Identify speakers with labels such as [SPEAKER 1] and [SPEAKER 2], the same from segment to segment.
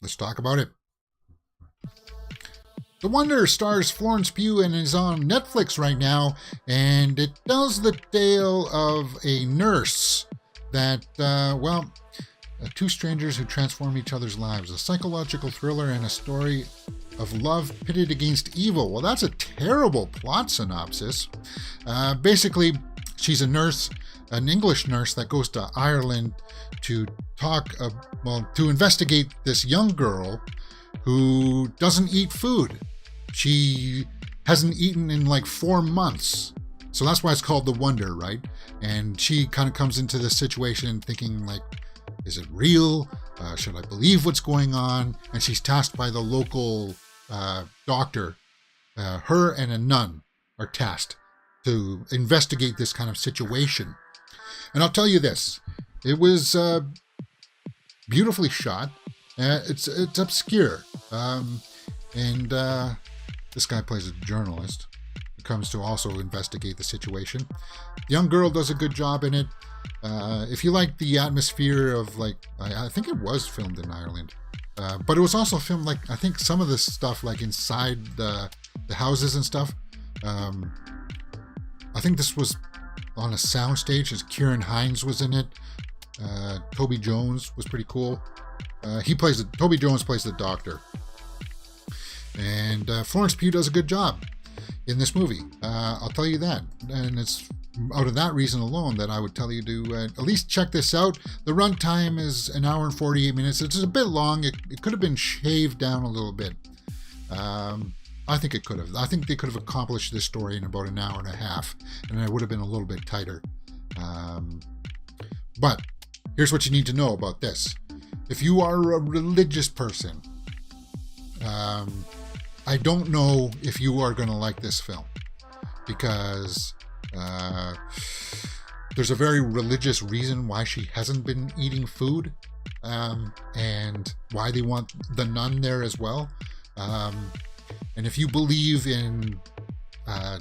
[SPEAKER 1] Let's talk about it. The Wonder stars Florence Pugh and is on Netflix right now, and it tells the tale of a nurse that, two strangers who transform each other's lives. A psychological thriller and a story of love pitted against evil. Well, that's a terrible plot synopsis. Basically, she's a nurse, an English nurse that goes to Ireland to to investigate this young girl who doesn't eat food. She hasn't eaten in like 4 months. So that's why it's called The Wonder, right? And she kind of comes into this situation thinking like, is it real? Should I believe what's going on? And she's tasked by the local doctor. Her and a nun are tasked to investigate this kind of situation. And I'll tell you this, it was beautifully shot. It's obscure. This guy plays a journalist who comes to also investigate the situation. The young girl does a good job in it. If you like the atmosphere of I think it was filmed in Ireland, but it was also filmed I think some of the stuff inside the houses and stuff. I think this was on a soundstage, as Kieran Hines was in it. Toby Jones was pretty cool. Toby Jones plays the doctor. And Florence Pugh does a good job in this movie. I'll tell you that. And it's out of that reason alone that I would tell you to at least check this out. The runtime is 1 hour and 48 minutes. It's a bit long. It could have been shaved down a little bit. I think it could have. I think they could have accomplished this story in about 1 hour and a half, and it would have been a little bit tighter. But here's what you need to know about this. If you are a religious person, I don't know if you are going to like this film, because there's a very religious reason why she hasn't been eating food, and why they want the nun there as well. And if you believe in how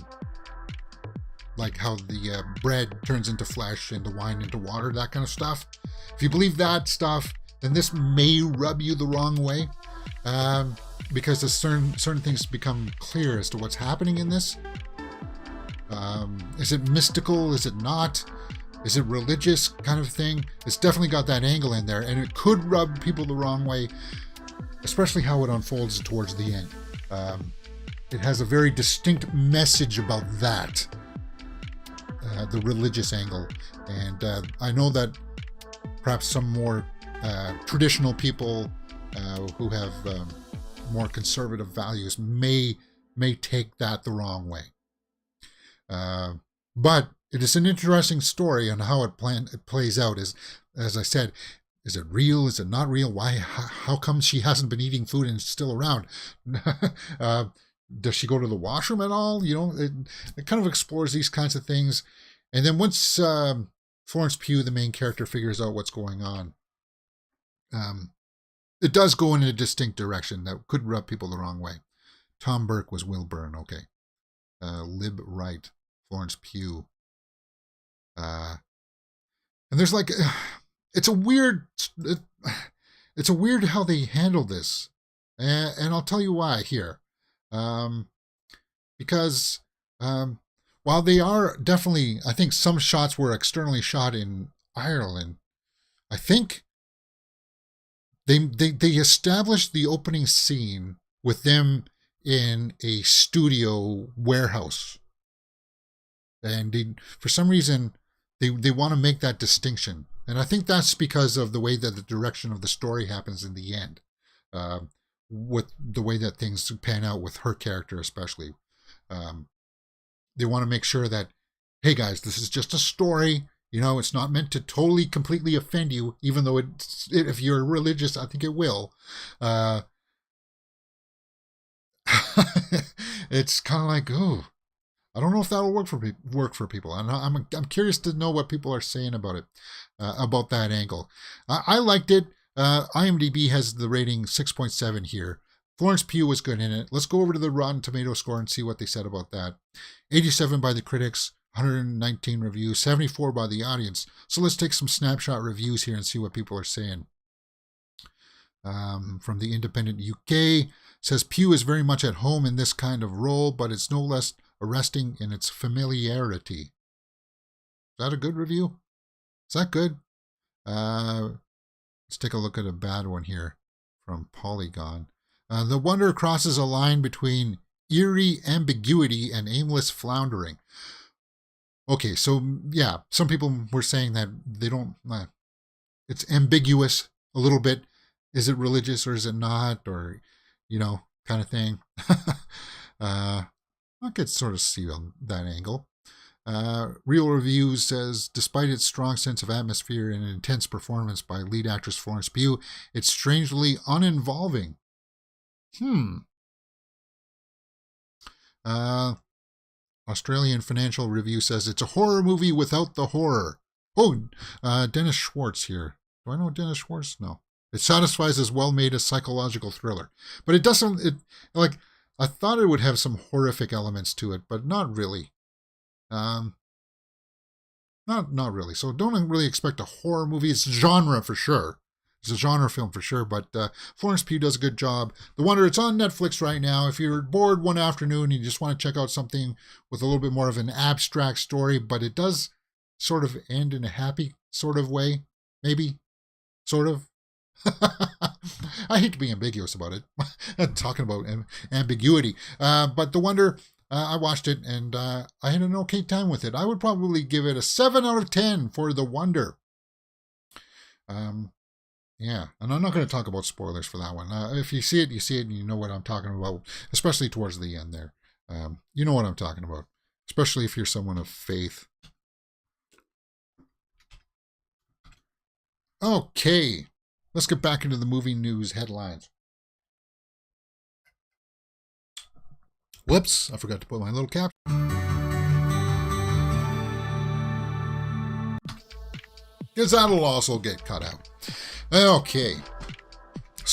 [SPEAKER 1] the bread turns into flesh and the wine into water, that kind of stuff, if you believe that stuff, then this may rub you the wrong way. Because certain things become clear as to what's happening in this. Is it mystical? Is it not? Is it religious kind of thing? It's definitely got that angle in there, and it could rub people the wrong way, especially how it unfolds towards the end. It has a very distinct message about that, the religious angle. And I know that perhaps some more traditional people who have more conservative values may take that the wrong way. But it is an interesting story on how it plays out. As I said, is it real? Is it not real? Why? How come she hasn't been eating food and is still around? Does she go to the washroom at all? It kind of explores these kinds of things. And then once Florence Pugh, the main character, figures out what's going on, it does go in a distinct direction that could rub people the wrong way. Tom Burke was Will Byrne, okay. Lib Wright, Florence Pugh. And there's it's a weird how they handle this. And I'll tell you why here. Because while they are definitely, I think some shots were externally shot in Ireland, I think they established the opening scene with them in a studio warehouse, and for some reason they want to make that distinction, and I think that's because of the way that the direction of the story happens in the end, with the way that things pan out with her character especially. They want to make sure that, hey guys, this is just a story. It's not meant to totally, completely offend you, even though if you're religious, I think it will. It's kind of like, oh, I don't know if that'll work for people. And I'm curious to know what people are saying about it, about that angle. I liked it. IMDb has the rating 6.7 here. Florence Pugh was good in it. Let's go over to the Rotten Tomato score and see what they said about that. 87 by the critics, 119 reviews, 74 by the audience. So let's take some snapshot reviews here and see what people are saying. from the Independent UK. Says Pugh is very much at home in this kind of role, but it's no less arresting in its familiarity. Is that a good review? Is that good? Let's take a look at a bad one here from Polygon. The Wonder crosses a line between eerie ambiguity and aimless floundering. Okay, so yeah, some people were saying that they don't, it's ambiguous a little bit. Is it religious or is it not? Or, kind of thing. I could sort of see on that angle. Real Reviews says, despite its strong sense of atmosphere and intense performance by lead actress Florence Pugh, it's strangely uninvolving. Australian Financial Review says, it's a horror movie without the horror. Oh, Dennis Schwartz here. Do I know Dennis Schwartz? No. It satisfies as well-made a psychological thriller. But it doesn't, I thought it would have some horrific elements to it, but not really. Not really. So don't really expect a horror movie. It's genre for sure. It's a genre film for sure, but Florence Pugh does a good job. The Wonder, it's on Netflix right now. If you're bored one afternoon and you just want to check out something with a little bit more of an abstract story, but it does sort of end in a happy sort of way, maybe, sort of. I hate to be ambiguous about it. I'm talking about ambiguity. But The Wonder, I watched it and I had an okay time with it. I would probably give it a 7 out of 10 for The Wonder. Yeah, and I'm not going to talk about spoilers for that one. If you see it, and you know what I'm talking about, especially towards the end there. You know what I'm talking about, especially if you're someone of faith. Okay, let's get back into the movie news headlines. Whoops, I forgot to put my little cap. Because that'll also get cut out. Okay,